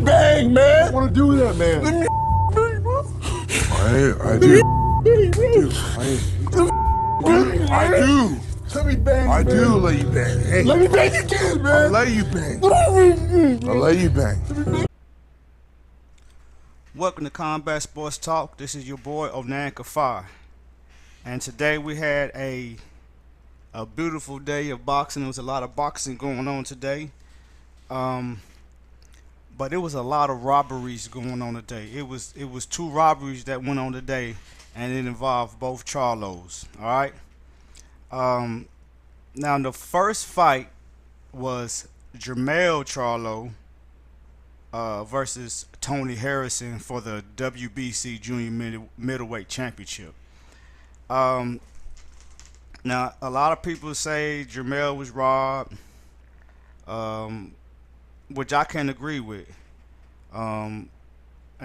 bang, man. I want to do that, man. Let me bang, bro. I do. I do. Let me bang, I man. do let you bang. Hey, Let me bang again, man. I'll let you bang. I'll let you bang. Welcome to Combat Sports Talk. This is your boy Onan Kafar, and today we had a beautiful day of boxing. There was a lot of boxing going on today, but it was a lot of robberies going on today. It was two robberies that went on today, and it involved both Charlos. All right. Now the first fight was Jermell Charlo versus Tony Harrison for the WBC Junior Middleweight Championship. Now a lot of people say Jermell was robbed, which I can agree with. And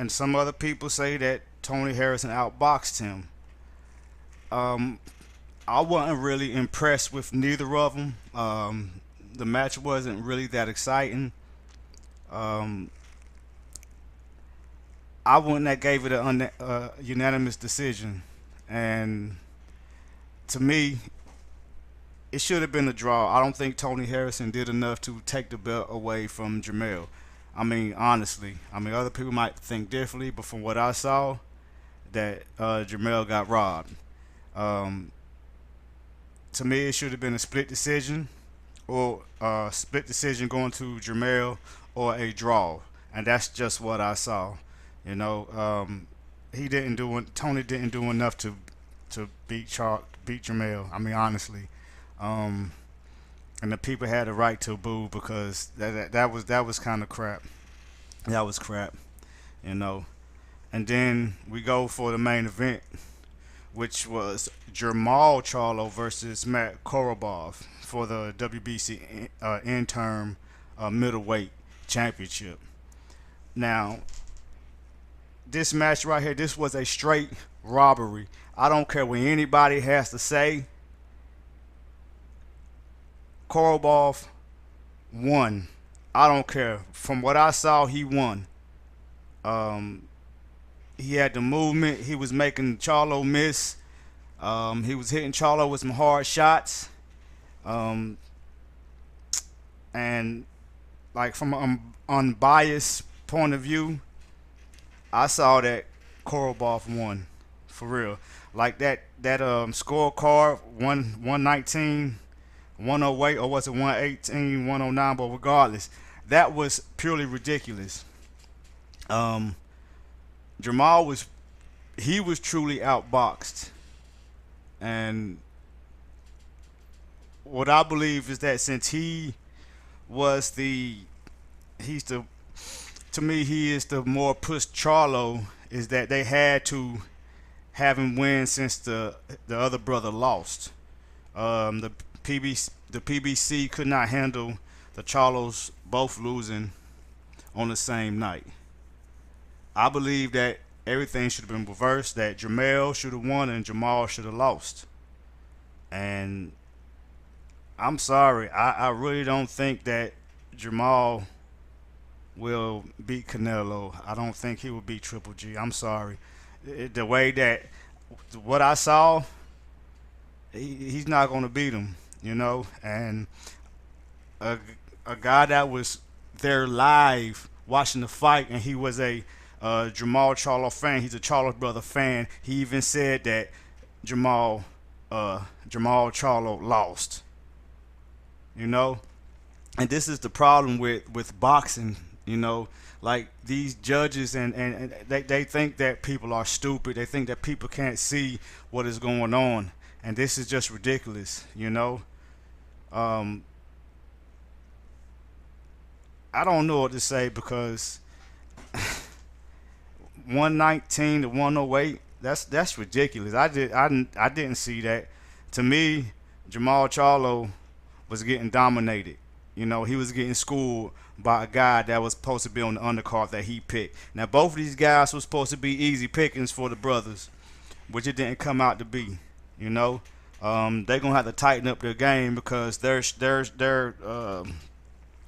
some other people say that Tony Harrison outboxed him. I wasn't really impressed with neither of them. The match wasn't really that exciting. I wouldn't have gave it a unanimous decision, and to me, it should have been a draw. I don't think Tony Harrison did enough to take the belt away from Jermell. I mean, honestly, other people might think differently, but from what I saw, that Jermell got robbed. To me, it should have been a split decision, or split decision going to Jermell, or a draw, and that's just what I saw. You know, Tony didn't do enough to beat Jermell. I mean, honestly, and the people had the right to boo, because that was kind of crap. That was crap, you know. And then we go for the main event, which was Jermall Charlo versus Matt Korobov for the WBC interim middleweight championship. Now, this match right here, this was a straight robbery. I don't care what anybody has to say. Korobov won. I don't care. From what I saw, he won. He had the movement. He was making Charlo miss. He was hitting Charlo with some hard shots. And like from an unbiased point of view, I saw that Korobov won, for real. Like that scorecard, 119, 108, or was it 118, 109? But regardless, that was purely ridiculous. Jermall was truly outboxed, and what I believe is that since he is the more pushed Charlo, is that they had to have him win since the other brother lost. The PBC could not handle the Charlos both losing on the same night. I believe that everything should have been reversed, that Jermell should have won and Jermall should have lost. And I'm sorry, I really don't think that Jermall will beat Canelo. I don't think he will beat Triple G. I'm sorry. The way that what I saw, he's not going to beat him, you know. And a guy that was there live watching the fight, and he was a Jermall Charlo fan. He's a Charlo brother fan. He even said that Jermall Charlo lost. You know, and this is the problem with boxing. You know, like these judges and they think that people are stupid. They think that people can't see what is going on, and this is just ridiculous. You know, I don't know what to say, because 119 to 108, that's ridiculous. I didn't see that. To me, Jermall Charlo was getting dominated. You know, he was getting schooled by a guy that was supposed to be on the undercard that he picked. Now, both of these guys were supposed to be easy pickings for the brothers, which it didn't come out to be. You know, they're gonna have to tighten up their game, because their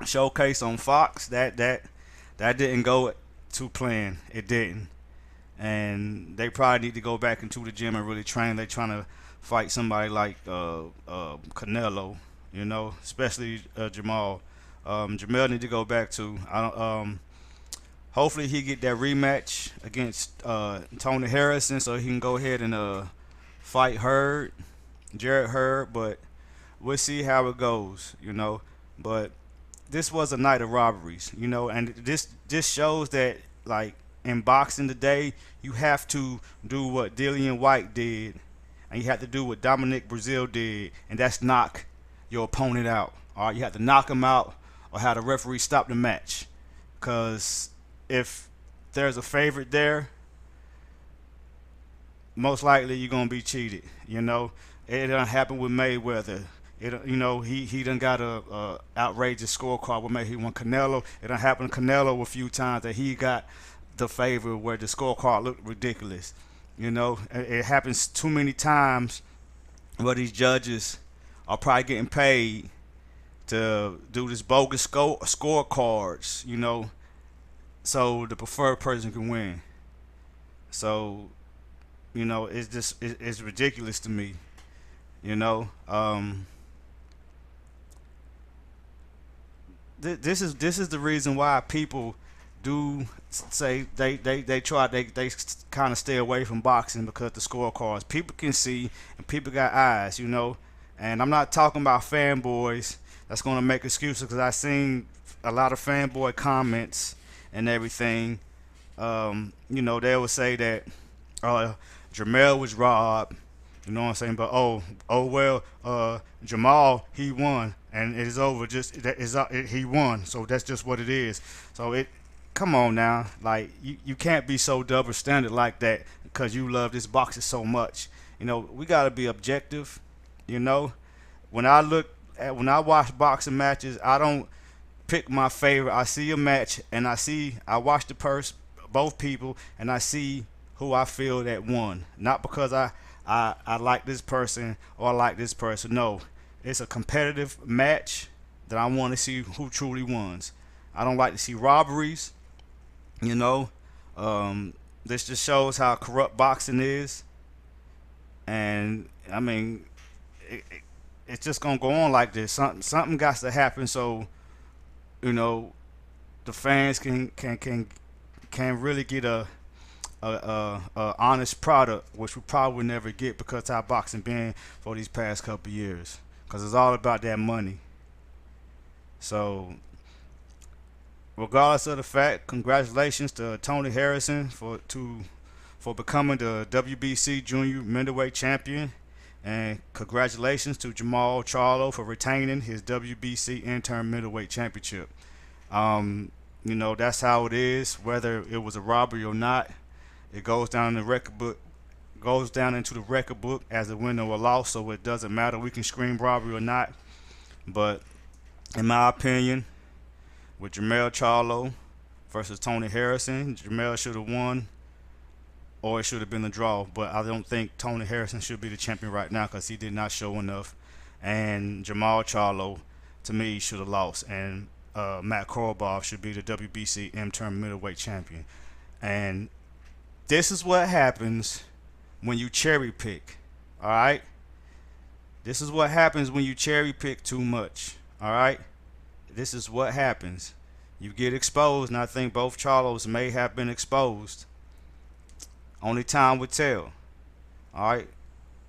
showcase on Fox, that that didn't go to plan. It didn't. And they probably need to go back into the gym and really train. They're trying to fight somebody like Canelo, you know, especially Jermall. Jermell need to go back to. I don't. Hopefully he get that rematch against Tony Harrison so he can go ahead and fight Jared Hurd. But we'll see how it goes, you know. But this was a night of robberies, you know, and this shows that, like, in boxing today, you have to do what Dillian White did, and you have to do what Dominic Brazil did, and that's knock your opponent out. All right, you have to knock him out or have the referee stop the match. Because if there's a favorite there, most likely you're gonna be cheated. You know, it done happened with Mayweather. You know, he done got a outrageous scorecard with Mayweather. He won Canelo. It done happened to Canelo a few times that he got the favor where the scorecard looked ridiculous. You know, it happens too many times where these judges are probably getting paid to do this bogus scorecards, you know, so the preferred person can win. So, you know, it's just it's ridiculous to me, you know. This is the reason why people do say they kind of stay away from boxing, because the scorecards, people can see and people got eyes, you know. And I'm not talking about fanboys that's going to make excuses, because I've seen a lot of fanboy comments and everything. You know, they would say that Jermell was robbed, you know what I'm saying? But oh well, Jermall, he won, and it is over. He won, so that's just what it is. So come on now, like you can't be so double standard like that because you love this boxing so much. You know, we gotta be objective. You know, when I watch boxing matches, I don't pick my favorite. I see a match and I watch both people, and I see who I feel that won. Not because I like this person or I like this person. No, it's a competitive match that I want to see who truly wins. I don't like to see robberies. You know, this just shows how corrupt boxing is, and I mean, it's just gonna go on like this. Something got to happen so, you know, the fans can really get a honest product, which we probably will never get because how boxing been for these past couple years, because it's all about that money. So, regardless of the fact, congratulations to Tony Harrison for becoming the WBC Junior Middleweight Champion, and congratulations to Jermall Charlo for retaining his WBC Interim Middleweight Championship. You know, that's how it is, whether it was a robbery or not. It goes down in the record book, goes down into the record book as a win or a loss, so it doesn't matter. We can scream robbery or not. But in my opinion, with Jermell Charlo versus Tony Harrison, Jermell should have won, or it should have been a draw. But I don't think Tony Harrison should be the champion right now because he did not show enough. And Jermall Charlo, to me, should have lost. And Matt Korobov should be the WBC interim middleweight champion. And this is what happens when you cherry pick. All right? This is what happens when you cherry pick too much. All right? This is what happens. You get exposed, and I think both Charlos may have been exposed. Only time will tell. All right?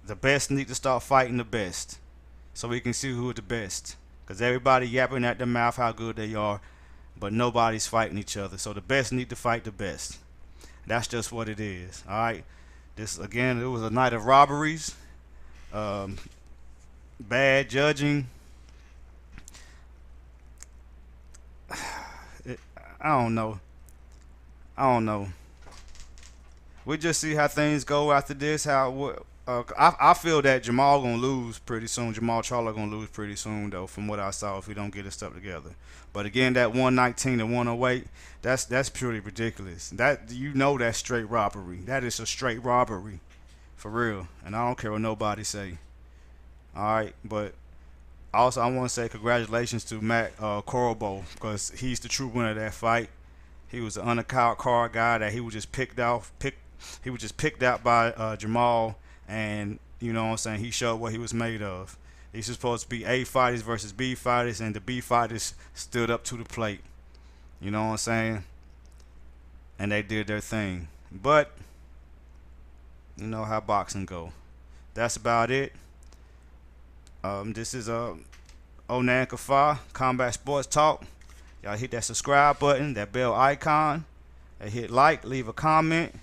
The best need to start fighting the best so we can see who is the best. Because everybody yapping at their mouth how good they are, but nobody's fighting each other. So the best need to fight the best. That's just what it is. All right? This, again, it was a night of robberies, bad judging. I don't know. We'll just see how things go after this. I feel that Jermall gonna lose pretty soon. Jermall Charlo gonna lose pretty soon, though, from what I saw, if we don't get his stuff together. But again, that 119 to 108, that's purely ridiculous. That's straight robbery. That is a straight robbery, for real. And I don't care what nobody say. All right, but also I want to say congratulations to Matt Korobov, because he's the true winner of that fight. He was an undercard guy that he was just picked out by Jermall, and you know what I'm saying, he showed what he was made of. These are supposed to be A fighters versus B fighters, and the B fighters stood up to the plate. You know what I'm saying? And they did their thing. But you know how boxing go. That's about it. This is Onan Kafa, Combat Sports Talk. Y'all hit that subscribe button, that bell icon. Hit like, leave a comment.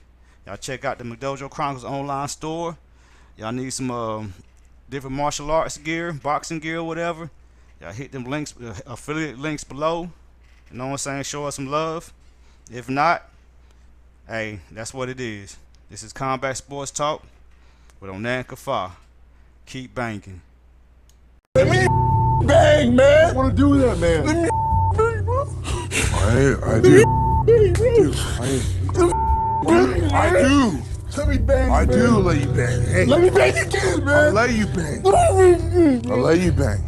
Y'all check out the McDojo Chronicles online store. Y'all need some different martial arts gear, boxing gear, whatever. Y'all hit them links, affiliate links below. You know what I'm saying? Show us some love. If not, hey, that's what it is. This is Combat Sports Talk with Onan Kafa. Keep banging. Let me bang, man. I want to do that, man. Let me bang, bro. I do. I do. Let me bang, I man. do let you bang. Hey, Let me bang again, man. I'll let you bang. I'll let you bang.